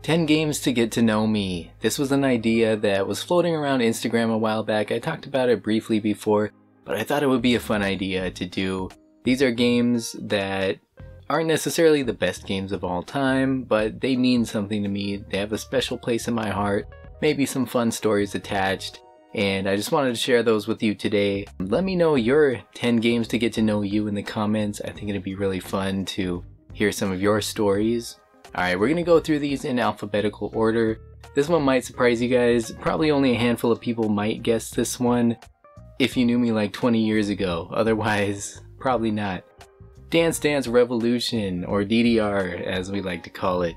10 games to get to know me. This was an idea that was floating around Instagram a while back. I talked about it briefly before, but I thought it would be a fun idea to do. These are games that aren't necessarily the best games of all time, but they mean something to me. They have a special place in my heart, maybe some fun stories attached, and I just wanted to share those with you today. Let me know your 10 games to get to know you in the comments. I think it'd be really fun to hear some of your stories. Alright, we're gonna go through these in alphabetical order. This one might surprise you guys. Probably only a handful of people might guess this one if you knew me like 20 years ago. Otherwise, probably not. Dance Dance Revolution, or DDR as we like to call it.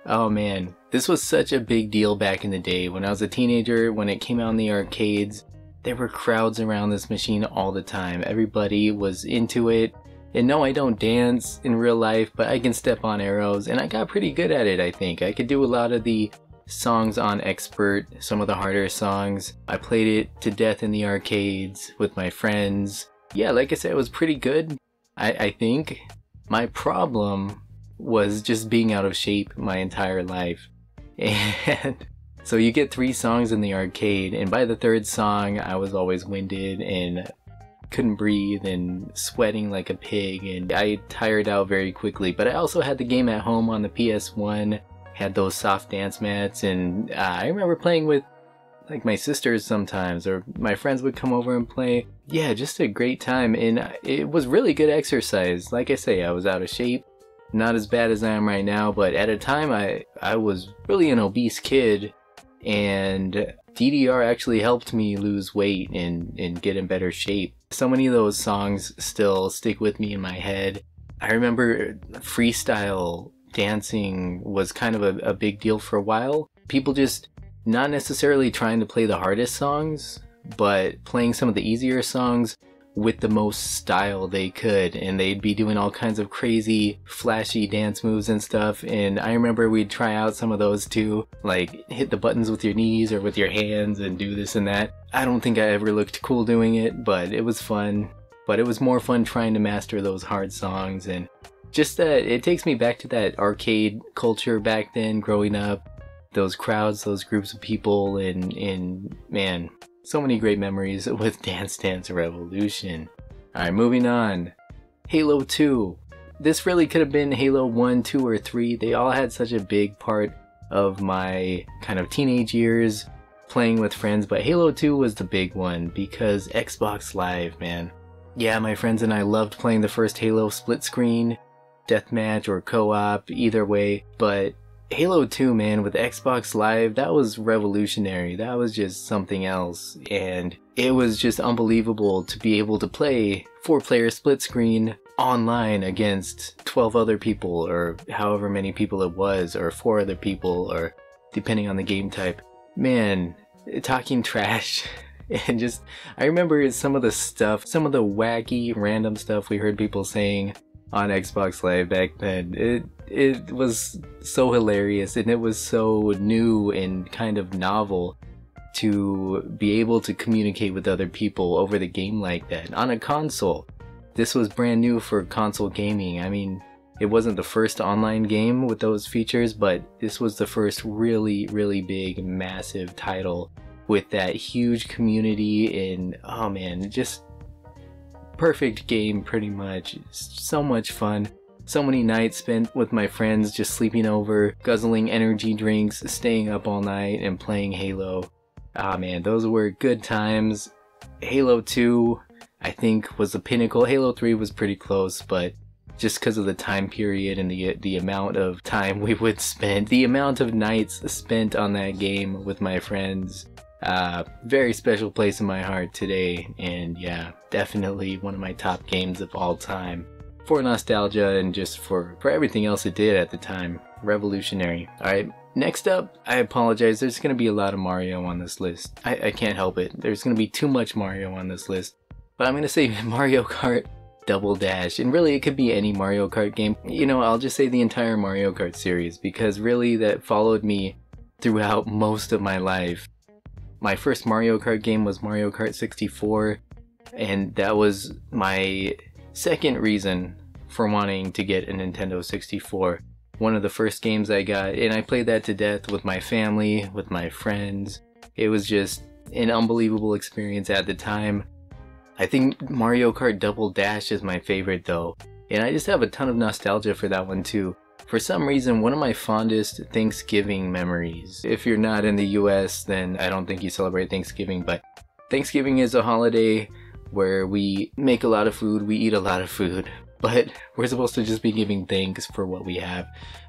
Oh man, this was such a big deal back in the day. When I was a teenager, when it came out in the arcades, there were crowds around this machine all the time. Everybody was into it. And no, I don't dance in real life, but I can step on arrows, and I got pretty good at it, I think. I could do a lot of the songs on expert, some of the harder songs. I played it to death in the arcades with my friends. Yeah, like I said, it was pretty good, I think. My problem was just being out of shape my entire life. And so you get 3 songs in the arcade, and by the 3rd song, I was always winded and couldn't breathe and sweating like a pig, and I tired out very quickly. But I also had the game at home on the PS1, had those soft dance mats, and I remember playing with like my sisters sometimes, or my friends would come over and play. Yeah, just a great time, and it was really good exercise. Like I say, I was out of shape, not as bad as I am right now, but at a time I was really an obese kid, and DDR actually helped me lose weight and get in better shape. So many of those songs still stick with me in my head. I remember freestyle dancing was kind of a big deal for a while. People just not necessarily trying to play the hardest songs, but playing some of the easier songs with the most style they could, and they'd be doing all kinds of crazy flashy dance moves and stuff. And I remember we'd try out some of those too, like hit the buttons with your knees or with your hands and do this and that. I don't think I ever looked cool doing it, but it was fun. But it was more fun trying to master those hard songs, and just that it takes me back to that arcade culture back then growing up, those crowds, those groups of people, and man, so many great memories with Dance Dance Revolution. Alright, moving on. Halo 2. This really could have been Halo 1, 2, or 3. They all had such a big part of my kind of teenage years playing with friends, but Halo 2 was the big one because Xbox Live, man. Yeah, my friends and I loved playing the first Halo split screen, deathmatch, or co-op, either way, but Halo 2, man, with Xbox Live, that was revolutionary. That was just something else, and it was just unbelievable to be able to play 4-player split screen online against 12 other people, or however many people it was, or 4 other people, or depending on the game type. Man, talking trash. And just, I remember some of the stuff, some of the wacky random stuff we heard people saying on Xbox Live back then. It was so hilarious, and it was so new and kind of novel to be able to communicate with other people over the game like that on a console. This was brand new for console gaming. I mean, it wasn't the first online game with those features, but this was the first really, really big, massive title with that huge community, and oh man, just perfect game pretty much. So much fun. So many nights spent with my friends just sleeping over, guzzling energy drinks, staying up all night, and playing Halo. Ah man, those were good times. Halo 2, I think, was the pinnacle. Halo 3 was pretty close, but just because of the time period and the amount of time we would spend, the amount of nights spent on that game with my friends, very special place in my heart today. And yeah, definitely one of my top games of all time. For nostalgia and just for everything else it did at the time. Revolutionary. Alright, next up, I apologize, there's going to be a lot of Mario on this list. I can't help it. There's going to be too much Mario on this list. But I'm going to say Mario Kart Double Dash. And really, it could be any Mario Kart game. You know, I'll just say the entire Mario Kart series, because really that followed me throughout most of my life. My first Mario Kart game was Mario Kart 64, and that was my second reason for wanting to get a Nintendo 64. one of the first games I got, and I played that to death with my family, with my friends. It was just an unbelievable experience at the time. I think Mario Kart Double Dash is my favorite though, and I just have a ton of nostalgia for that one too. For some reason, one of my fondest Thanksgiving memories. If you're not in the US, then I don't think you celebrate Thanksgiving, but Thanksgiving is a holiday where we make a lot of food, we eat a lot of food, but we're supposed to just be giving thanks for what we have.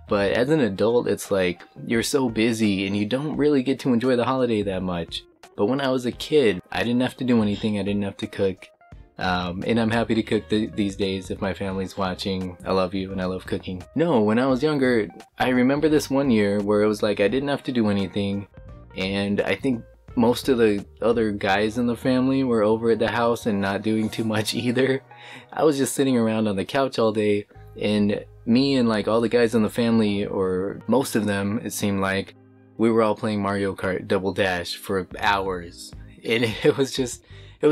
But as an adult, it's like you're so busy and you don't really get to enjoy the holiday that much. But when I was a kid, I didn't have to do anything, I didn't have to cook. And I'm happy to cook these days if my family's watching. I love you and I love cooking. No, when I was younger, I remember this one year where it was like I didn't have to do anything, and I think most of the other guys in the family were over at the house and not doing too much either. I was just sitting around on the couch all day, and me and like all the guys in the family, or most of them it seemed like, we were all playing Mario Kart Double Dash for hours. And it was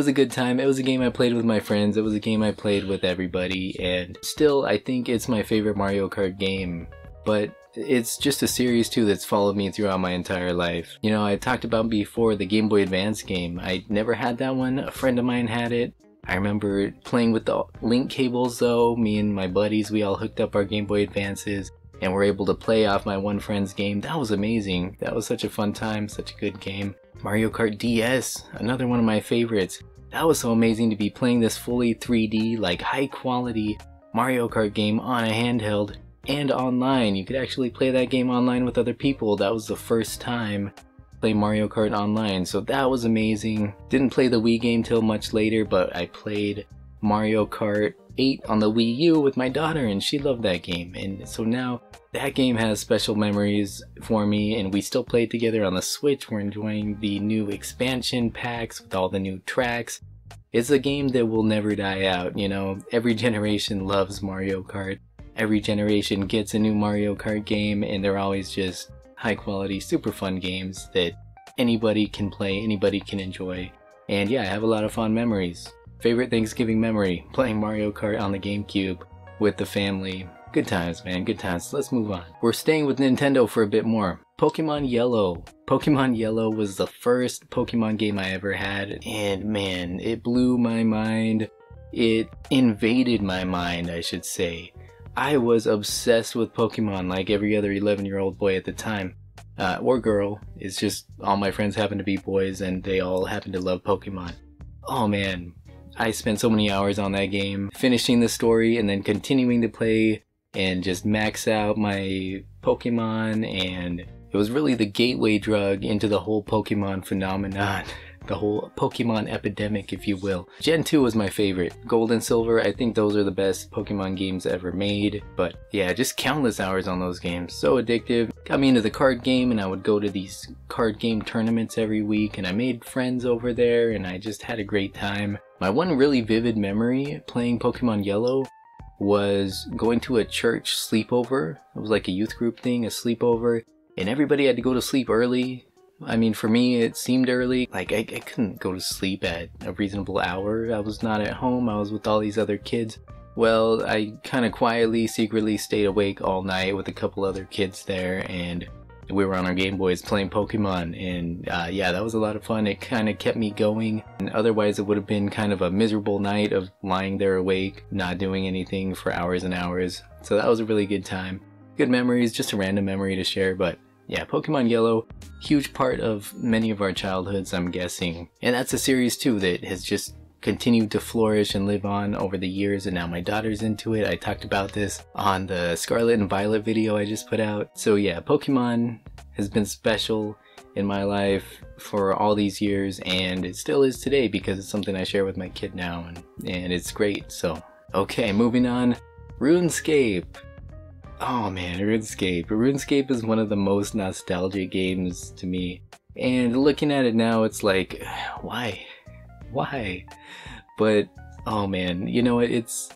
a good time. It was a game I played with my friends. It was a game I played with everybody, and still I think it's my favorite Mario Kart game. But it's just a series too that's followed me throughout my entire life. You know, I talked about before the Game Boy Advance game. I never had that one. A friend of mine had it. I remember playing with the link cables though. Me and my buddies, we all hooked up our Game Boy Advances and were able to play off my one friend's game. That was amazing. That was such a fun time, such a good game. Mario Kart DS, another one of my favorites. That was so amazing to be playing this fully 3D, like high quality Mario Kart game on a handheld and online. You could actually play that game online with other people. That was the first time I played Mario Kart online, so that was amazing. Didn't play the Wii game till much later, but I played Mario Kart 8 on the Wii U with my daughter, and she loved that game. And so now that game has special memories for me, and we still play it together on the Switch. We're enjoying the new expansion packs with all the new tracks. It's a game that will never die out, you know. Every generation loves Mario Kart. Every generation gets a new Mario Kart game, and they're always just high quality, super fun games that anybody can play, anybody can enjoy. And yeah, I have a lot of fond memories. Favorite Thanksgiving memory, playing Mario Kart on the GameCube with the family. Good times, man, good times. Let's move on. We're staying with Nintendo for a bit more. Pokemon Yellow. Pokemon Yellow was the first Pokemon game I ever had, and man, it blew my mind. It invaded my mind, I should say. I was obsessed with Pokemon like every other 11-year-old boy at the time. Or girl. It's just all my friends happen to be boys and they all happen to love Pokemon. Oh man, I spent so many hours on that game, finishing the story and then continuing to play and just max out my Pokemon, and it was really the gateway drug into the whole Pokemon phenomenon. The whole Pokemon epidemic, if you will. Gen 2 was my favorite. Gold and Silver, I think those are the best Pokemon games ever made. But yeah, just countless hours on those games. So addictive. Got me into the card game, and I would go to these card game tournaments every week, and I made friends over there, and I just had a great time. My one really vivid memory playing Pokemon Yellow was going to a church sleepover. It was like a youth group thing, a sleepover, and everybody had to go to sleep early. I mean, for me, it seemed early. Like, I couldn't go to sleep at a reasonable hour. I was not at home. I was with all these other kids. Well, I kind of quietly, secretly stayed awake all night with a couple other kids there, and we were on our Game Boys playing Pokemon, and yeah, that was a lot of fun. It kind of kept me going, and otherwise it would have been kind of a miserable night of lying there awake, not doing anything for hours and hours. So that was a really good time. Good memories, just a random memory to share, but yeah, Pokemon Yellow, huge part of many of our childhoods, I'm guessing. And that's a series too that has just continued to flourish and live on over the years, and now my daughter's into it. I talked about this on the Scarlet and Violet video I just put out. So yeah, Pokemon has been special in my life for all these years, and it still is today because it's something I share with my kid now, and it's great. So okay, moving on. RuneScape. Oh man, RuneScape. RuneScape is one of the most nostalgic games to me. And looking at it now, it's like, why? Why? But, oh man, you know what, it's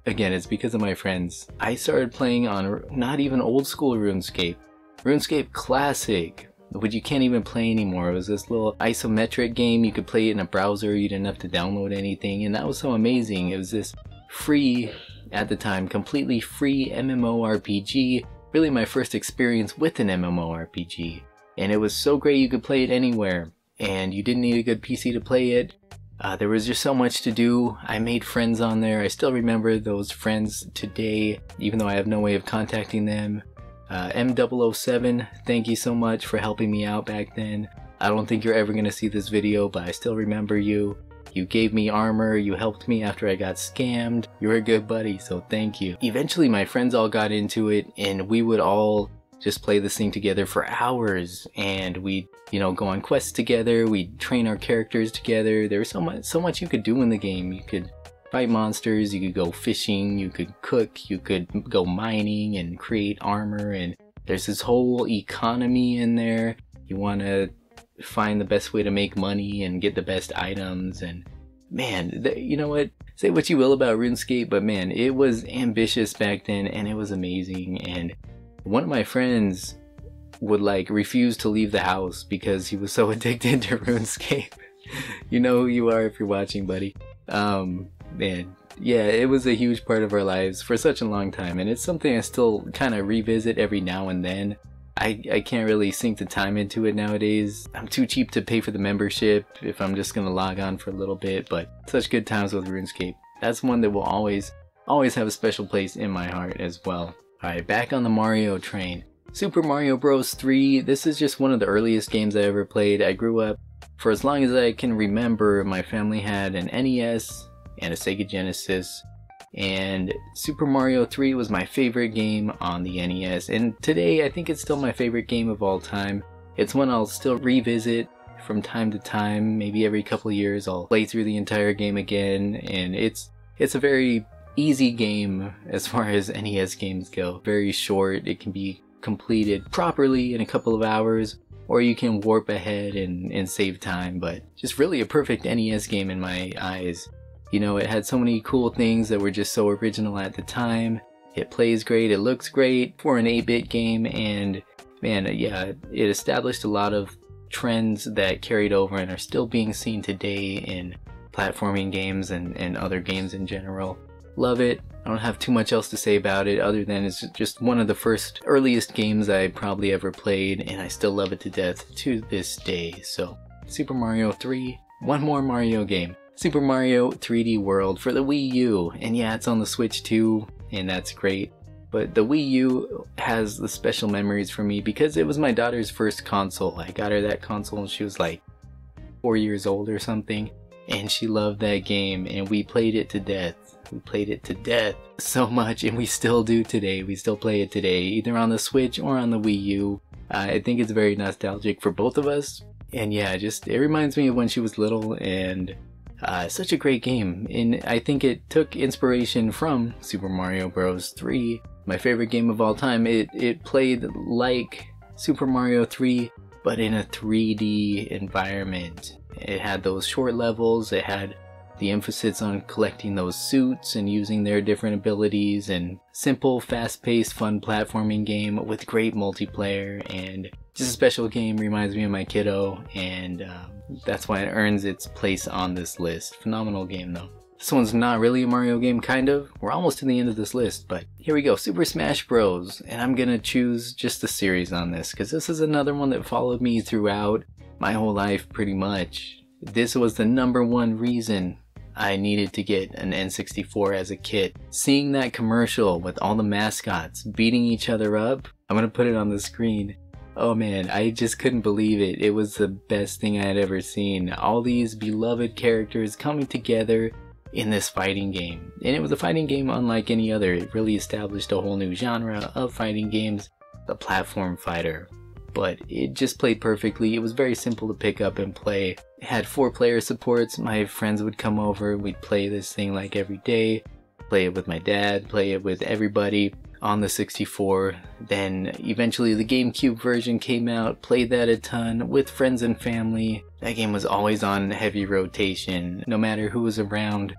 because of my friends. I started playing on not even old school RuneScape. RuneScape Classic, which you can't even play anymore. It was this little isometric game. You could play it in a browser. You didn't have to download anything, and that was so amazing. It was this free, at the time, completely free MMORPG really my first experience with an MMORPG. And it was so great you could play it anywhere, and you didn't need a good PC to play it. There was just so much to do. I made friends on there. I still remember those friends today, even though I have no way of contacting them. M007, thank you so much for helping me out back then. I don't think you're ever going to see this video, but I still remember you. You gave me armor, you helped me after I got scammed. You're a good buddy, so thank you. Eventually my friends all got into it, and we would all just play this thing together for hours, and we'd, you know, go on quests together, we'd train our characters together. There was so much you could do in the game. You could fight monsters, you could go fishing, you could cook, you could go mining and create armor, and there's this whole economy in there. You want to find the best way to make money and get the best items, and man, you know what? Say what you will about RuneScape, but man, it was ambitious back then, and it was amazing. And one of my friends would like refuse to leave the house because he was so addicted to RuneScape. You know who you are if you're watching, buddy. Man, yeah, it was a huge part of our lives for such a long time, and it's something I still kind of revisit every now and then. I can't really sink the time into it nowadays. I'm too cheap to pay for the membership if I'm just gonna log on for a little bit, but such good times with RuneScape. That's one that will always have a special place in my heart as well. Alright, back on the Mario train. Super Mario Bros. 3, this is just one of the earliest games I ever played. I grew up, for as long as I can remember, my family had an NES and a Sega Genesis, and Super Mario 3 was my favorite game on the NES, and today I think it's still my favorite game of all time. It's one I'll still revisit from time to time. Maybe every couple of years I'll play through the entire game again, and it's a very easy game as far as NES games go. Very short, it can be completed properly in a couple of hours, or you can warp ahead and save time, but just really a perfect NES game in my eyes. You know, it had so many cool things that were just so original at the time. It plays great, it looks great for an 8-bit game, and man, yeah, it established a lot of trends that carried over and are still being seen today in platforming games and other games in general. Love it. I don't have too much else to say about it other than it's just one of the first earliest games I probably ever played, and I still love it to death to this day. So Super Mario 3, one more Mario game. Super Mario 3D World for the Wii U, and yeah, it's on the Switch too, and that's great. But the Wii U has the special memories for me because it was my daughter's first console. I got her that console when she was like 4 years old or something, and she loved that game, and we played it to death. We played it to death so much, and we still do today. We still play it today, either on the Switch or on the Wii U. I think it's very nostalgic for both of us, and yeah, it reminds me of when she was little, and such a great game. And I think it took inspiration from Super Mario Bros. 3, my favorite game of all time. It played like Super Mario 3, but in a 3D environment. It had those short levels, it had the emphasis on collecting those suits and using their different abilities, and simple, fast-paced, fun platforming game with great multiplayer, and just a special game. Reminds me of my kiddo, and that's why it earns its place on this list. Phenomenal game though. This one's not really a Mario game, kind of. We're almost to the end of this list, but here we go. Super Smash Bros. And I'm gonna choose just the series on this, because this is another one that followed me throughout my whole life pretty much. This was the #1 reason I needed to get an N64 as a kid. Seeing that commercial with all the mascots beating each other up, I'm gonna put it on the screen. Oh man, I just couldn't believe it. It was the best thing I had ever seen. All these beloved characters coming together in this fighting game. And it was a fighting game unlike any other. It really established a whole new genre of fighting games, the platform fighter. But it just played perfectly. It was very simple to pick up and play. It had 4-player supports. My friends would come over, we'd play this thing like every day. Play it with my dad, play it with everybody on the 64. Then eventually the GameCube version came out, played that a ton with friends and family. That game was always on heavy rotation. No matter who was around,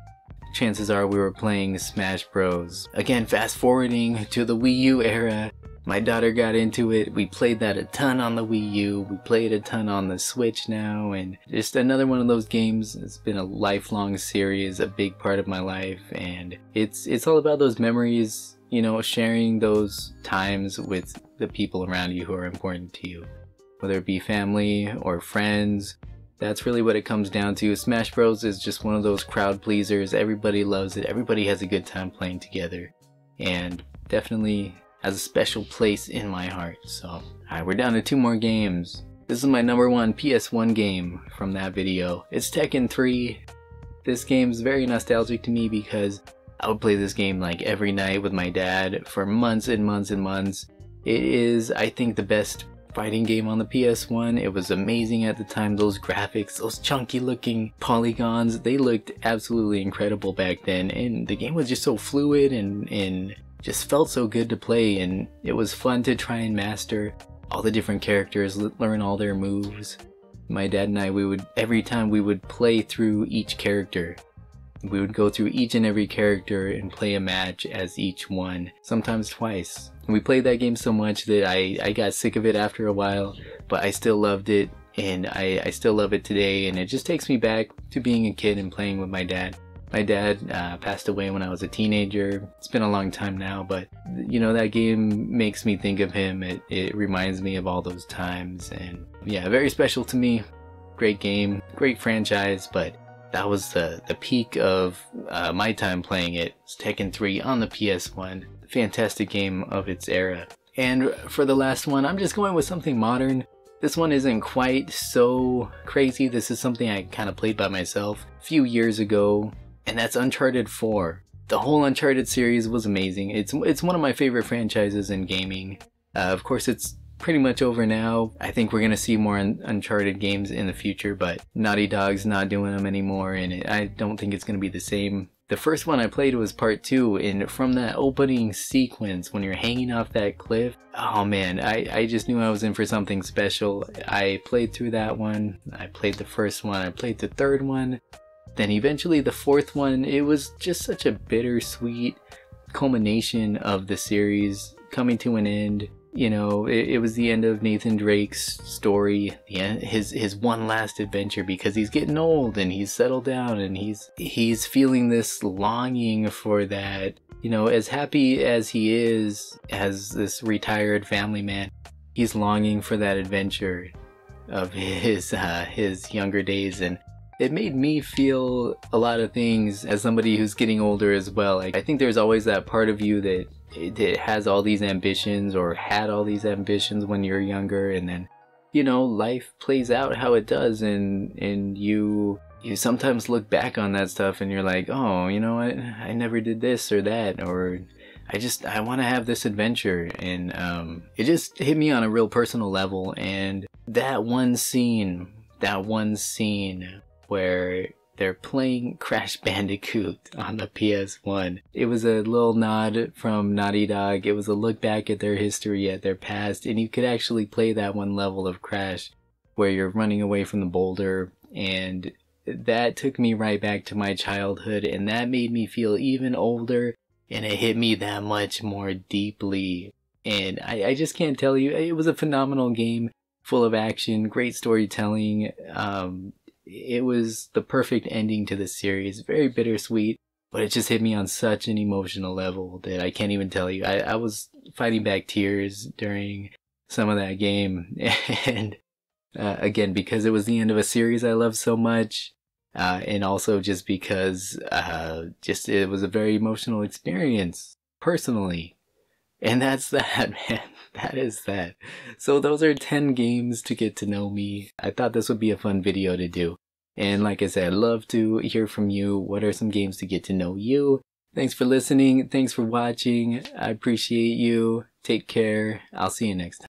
chances are we were playing Smash Bros. Again, fast forwarding to the Wii U era. My daughter got into it. We played that a ton on the Wii U. We played a ton on the Switch now, and just another one of those games. It's been a lifelong series, a big part of my life, and it's all about those memories you know, sharing those times with the people around you who are important to you, whether it be family or friends. That's really what it comes down to. Smash Bros is just one of those crowd pleasers. Everybody loves it. Everybody has a good time playing together, and definitely has a special place in my heart. So, alright, we're down to 2 more games. This is my number 1 PS1 game from that video. It's Tekken 3. This game's very nostalgic to me because I would play this game like every night with my dad for months and months and months. It is, I think, the best fighting game on the PS1. It was amazing at the time. Those graphics, those chunky looking polygons, they looked absolutely incredible back then, and the game was just so fluid and just felt so good to play, and it was fun to try and master all the different characters, learn all their moves. My dad and I, every time we would play through each character, we would go through each and every character and play a match as each one, sometimes twice. And we played that game so much that I got sick of it after a while, but I still loved it, and I still love it today, and it just takes me back to being a kid and playing with my dad. My dad passed away when I was a teenager. It's been a long time now, but you know, that game makes me think of him. It reminds me of all those times, and yeah, very special to me. Great game, great franchise, but that was the peak of my time playing it. It's Tekken 3 on the PS1. Fantastic game of its era. And for the last one, I'm just going with something modern. This one isn't quite so crazy. This is something I kind of played by myself a few years ago, and that's Uncharted 4. The whole Uncharted series was amazing. It's one of my favorite franchises in gaming. Of course, it's pretty much over now. I think we're gonna see more Uncharted games in the future, but Naughty Dog's not doing them anymore, and I don't think it's gonna be the same. The first one I played was part 2, and from that opening sequence when you're hanging off that cliff, oh man, I just knew I was in for something special. I played through that one, I played the first one, I played the third one, then eventually the fourth one. It was just such a bittersweet culmination of the series coming to an end. You know, it was the end of Nathan Drake's story, his one last adventure, because he's getting old and he's settled down and he's feeling this longing for that. You know, as happy as he is as this retired family man, he's longing for that adventure of his younger days, and it made me feel a lot of things as somebody who's getting older as well. Like, I think there's always that part of you that it has all these ambitions, or had all these ambitions when you're younger, and then, you know, life plays out how it does, and you sometimes look back on that stuff and you're like, oh, you know what, I never did this or that, or I want to have this adventure. And it just hit me on a real personal level. And that one scene where they're playing Crash Bandicoot on the PS1. It was a little nod from Naughty Dog. It was a look back at their history, at their past, and you could actually play that one level of Crash where you're running away from the boulder, and that took me right back to my childhood, and that made me feel even older, and it hit me that much more deeply. And I just can't tell you, it was a phenomenal game, full of action, great storytelling. It was the perfect ending to the series. Very bittersweet, but it just hit me on such an emotional level that I can't even tell you. I was fighting back tears during some of that game, and again, because it was the end of a series I loved so much, and also just because it was a very emotional experience personally. And that's that, man. That is that. So those are 10 games to get to know me. I thought this would be a fun video to do. And like I said, I'd love to hear from you. What are some games to get to know you? Thanks for listening. Thanks for watching. I appreciate you. Take care. I'll see you next time.